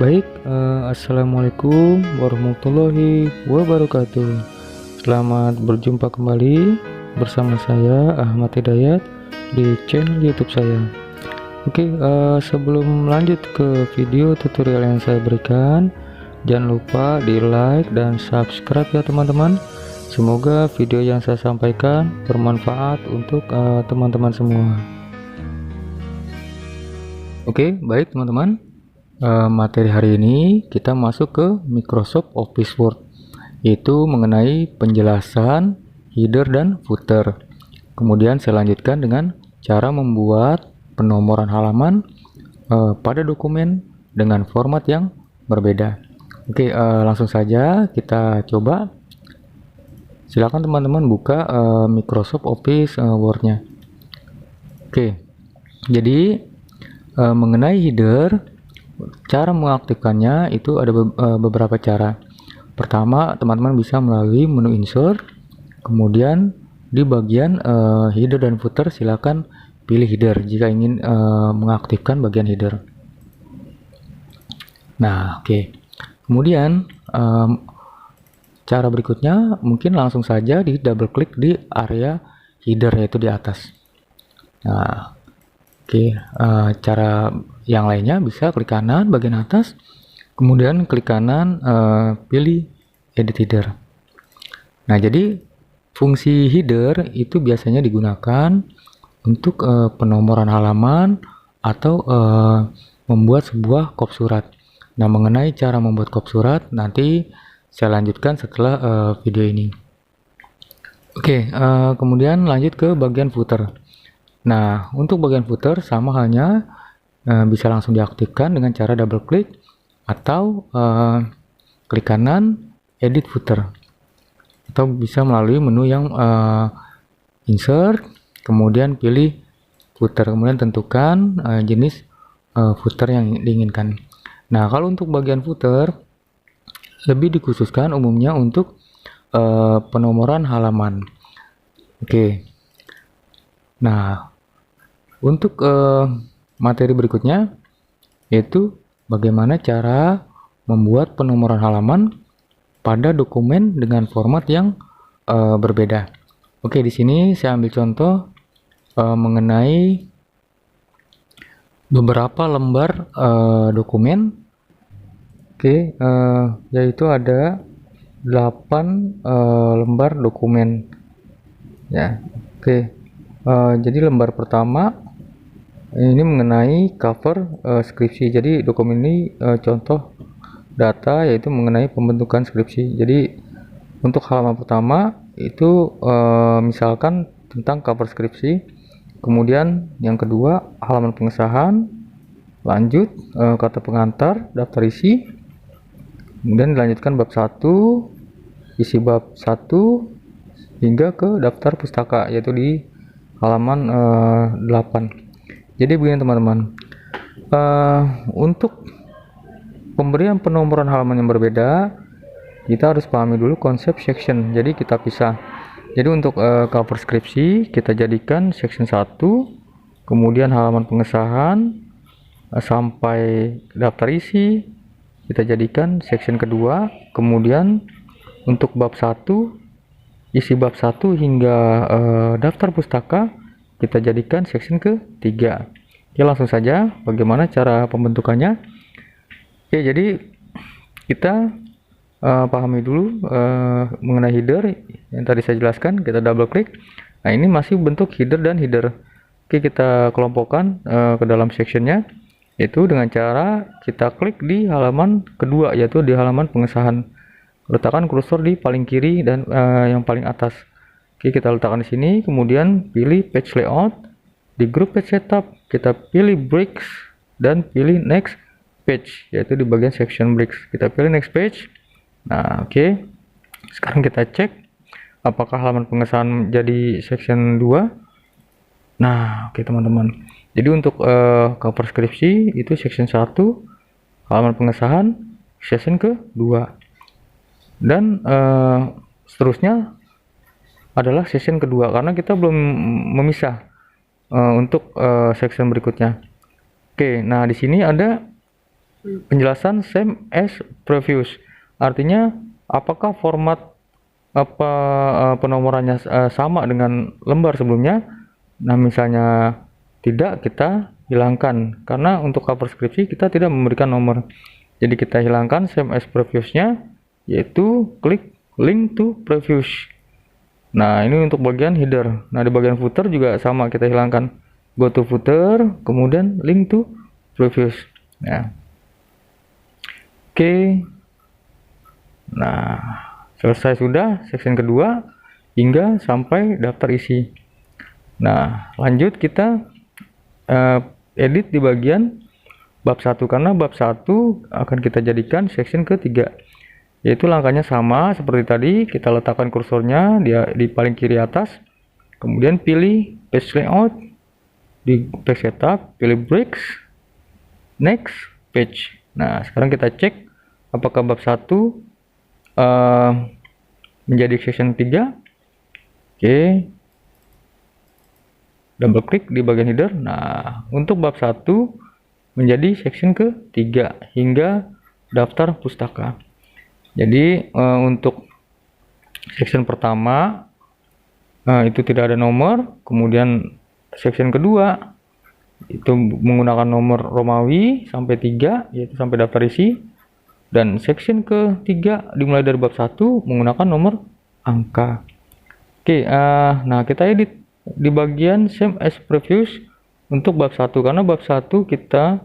Assalamualaikum warahmatullahi wabarakatuh. Selamat berjumpa kembali bersama saya Ahmad Hidayat di channel YouTube saya. Sebelum lanjut ke video tutorial yang saya berikan, jangan lupa di like dan subscribe ya teman-teman. Semoga video yang saya sampaikan bermanfaat untuk teman-teman semua. Baik teman-teman. Materi hari ini kita masuk ke Microsoft Office Word, yaitu mengenai penjelasan header dan footer. Kemudian saya lanjutkan dengan cara membuat penomoran halaman pada dokumen dengan format yang berbeda. Langsung saja kita coba. Silakan teman-teman buka Microsoft Office Word-nya. Jadi mengenai header, cara mengaktifkannya itu ada beberapa cara. Pertama, teman-teman bisa melalui menu insert, kemudian di bagian header dan footer silakan pilih header jika ingin mengaktifkan bagian header. Kemudian cara berikutnya mungkin langsung saja di double klik di area header, yaitu di atas. Cara yang lainnya bisa klik kanan bagian atas, kemudian klik kanan pilih edit header. Jadi fungsi header itu biasanya digunakan untuk penomoran halaman atau membuat sebuah kop surat. Mengenai cara membuat kop surat nanti saya lanjutkan setelah video ini. Kemudian lanjut ke bagian footer. Untuk bagian footer sama halnya, bisa langsung diaktifkan dengan cara double klik atau klik kanan edit footer, atau bisa melalui menu yang insert, kemudian pilih footer, kemudian tentukan jenis footer yang diinginkan. Kalau untuk bagian footer lebih dikhususkan umumnya untuk penomoran halaman. Untuk materi berikutnya yaitu bagaimana cara membuat penomoran halaman pada dokumen dengan format yang berbeda. Di sini saya ambil contoh mengenai beberapa lembar dokumen. Yaitu ada 8 lembar dokumen. Jadi lembar pertama ini mengenai cover skripsi. Jadi dokumen ini contoh data, yaitu mengenai pembentukan skripsi. Jadi untuk halaman pertama itu misalkan tentang cover skripsi, kemudian yang kedua halaman pengesahan, lanjut kata pengantar, daftar isi, kemudian dilanjutkan bab 1, isi bab 1 hingga ke daftar pustaka, yaitu di halaman 8. Jadi begini teman-teman, untuk pemberian penomoran halaman yang berbeda kita harus pahami dulu konsep section. Jadi kita pisah. Jadi untuk cover skripsi kita jadikan section 1, kemudian halaman pengesahan sampai daftar isi kita jadikan section kedua, kemudian untuk bab 1, isi bab 1 hingga daftar pustaka kita jadikan section ke-3. Langsung saja bagaimana cara pembentukannya. Jadi kita pahami dulu mengenai header yang tadi saya jelaskan. Kita double klik. Ini masih bentuk header dan header. Kita kelompokkan ke dalam sectionnya, yaitu dengan cara kita klik di halaman kedua, yaitu di halaman pengesahan. Letakkan kursor di paling kiri dan yang paling atas. Kita letakkan di sini, kemudian pilih page layout. Di grup page setup kita pilih breaks dan pilih next page, yaitu di bagian section breaks kita pilih next page. Sekarang kita cek apakah halaman pengesahan jadi section 2. Teman-teman, jadi untuk cover skripsi itu section 1, halaman pengesahan section ke-2, dan seterusnya adalah section kedua, karena kita belum memisah untuk section berikutnya. Di sini ada penjelasan same as previous. Artinya apakah format penomorannya sama dengan lembar sebelumnya. Nah, misalnya tidak, kita hilangkan, karena untuk cover skripsi kita tidak memberikan nomor. Jadi kita hilangkan same as previousnya, yaitu klik link to previous. Nah, ini untuk bagian header. Nah, di bagian footer juga sama, kita hilangkan go to footer, kemudian link to previous. Nah, oke. Nah, selesai sudah section kedua hingga sampai daftar isi. Nah, lanjut kita edit di bagian bab 1, karena bab 1 akan kita jadikan section ketiga. Yaitu langkahnya sama seperti tadi, kita letakkan kursornya di paling kiri atas, kemudian pilih page layout, di page setup, pilih breaks, next page. Nah, sekarang kita cek apakah bab 1 menjadi section 3. Oke, double klik di bagian header. Nah, untuk bab 1 menjadi section ke-3 hingga daftar pustaka. Jadi untuk section pertama itu tidak ada nomor, kemudian section kedua itu menggunakan nomor Romawi sampai 3, yaitu sampai daftar isi, dan section ke-3 dimulai dari bab 1 menggunakan nomor angka. Oke, nah kita edit di bagian same as previous untuk bab 1, karena bab 1 kita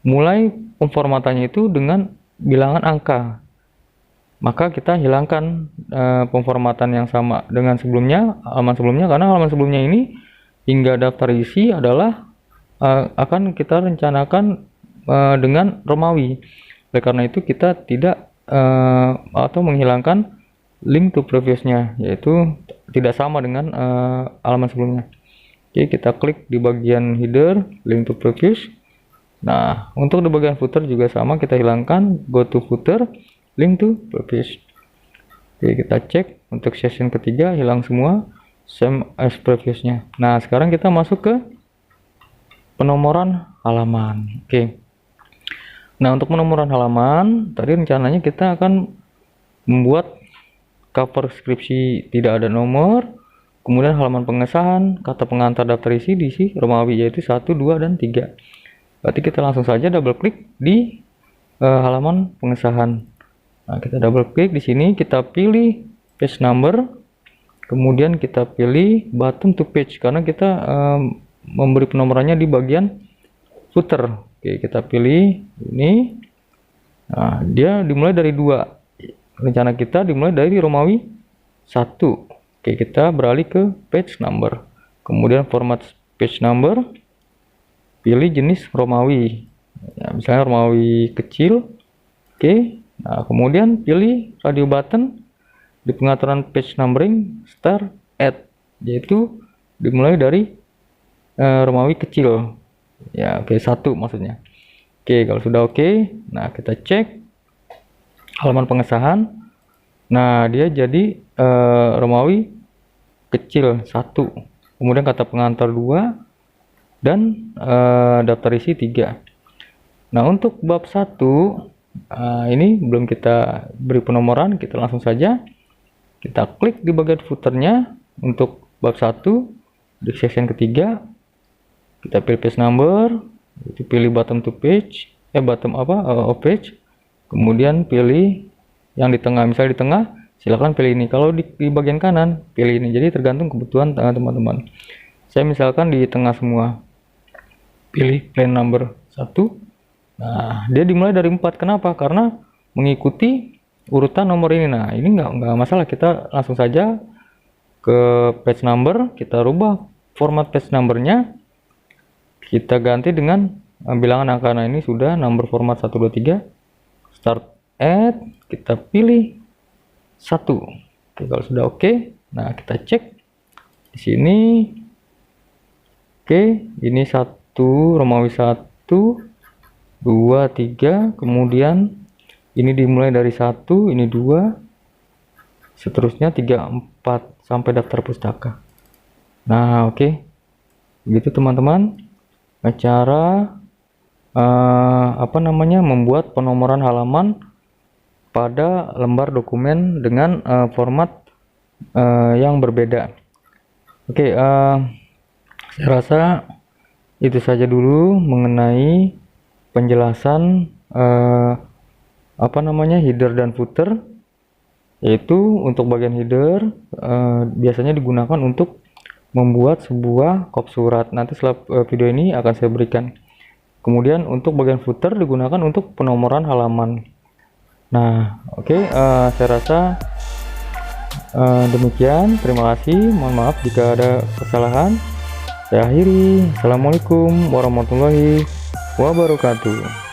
mulai pemformatannya itu dengan bilangan angka. Maka kita hilangkan pemformatan yang sama dengan sebelumnya, halaman sebelumnya, karena halaman sebelumnya ini hingga daftar isi adalah akan kita rencanakan dengan Romawi. Oleh karena itu kita tidak atau menghilangkan link to previousnya, yaitu tidak sama dengan halaman sebelumnya. Oke, kita klik di bagian header link to previous. Nah, untuk di bagian footer juga sama, kita hilangkan go to footer, link to previous. Oke, kita cek untuk session ketiga hilang semua same as previousnya. Nah, sekarang kita masuk ke penomoran halaman. Oke. Nah, untuk penomoran halaman tadi rencananya kita akan membuat cover skripsi tidak ada nomor, kemudian halaman pengesahan, kata pengantar daftar isi diisi Romawi, yaitu 1, 2, dan 3. Berarti kita langsung saja double klik di halaman pengesahan. Nah, kita double klik di sini, kita pilih page number, kemudian kita pilih bottom to page, karena kita memberi penomorannya di bagian footer. Oke, kita pilih ini. Nah, dia dimulai dari 2. Rencana kita dimulai dari Romawi 1. Oke, kita beralih ke page number, kemudian format page number, pilih jenis Romawi, ya, misalnya Romawi kecil. Oke. Nah, kemudian pilih radio button di pengaturan page numbering start at, yaitu dimulai dari Romawi kecil. Ya, oke, 1 maksudnya. Oke, kalau sudah oke, nah kita cek halaman pengesahan. Nah, dia jadi Romawi kecil 1. Kemudian kata pengantar 2 dan daftar isi 3. Nah, untuk bab 1 ini belum kita beri penomoran, kita langsung saja kita klik di bagian footernya untuk bab 1 di section ketiga, kita pilih page number, itu pilih bottom to page, bottom of page, kemudian pilih yang di tengah, misalnya di tengah silahkan pilih ini, kalau di bagian kanan pilih ini, jadi tergantung kebutuhan teman-teman. Saya misalkan di tengah semua, pilih plain number 1. Nah, dia dimulai dari 4. Kenapa? Karena mengikuti urutan nomor ini. Nah, ini nggak masalah, kita langsung saja ke page number, kita rubah format page numbernya, kita ganti dengan bilangan angka. Nah, ini sudah number format 1, 2, 3, start at, kita pilih 1. Oke, kalau sudah oke, nah kita cek di sini. Oke, ini 1 Romawi 1, 2, 3, kemudian ini dimulai dari 1, ini 2, seterusnya 3, 4 sampai daftar pustaka. Nah, oke. Begitu teman-teman cara membuat penomoran halaman pada lembar dokumen dengan format yang berbeda. Oke, saya rasa itu saja dulu mengenai penjelasan header dan footer. Yaitu untuk bagian header biasanya digunakan untuk membuat sebuah kop surat. Nanti setelah video ini akan saya berikan. Kemudian untuk bagian footer digunakan untuk penomoran halaman. Nah, oke, saya rasa demikian. Terima kasih. Mohon maaf jika ada kesalahan. Saya akhiri. Assalamualaikum warahmatullahi wabarakatuh.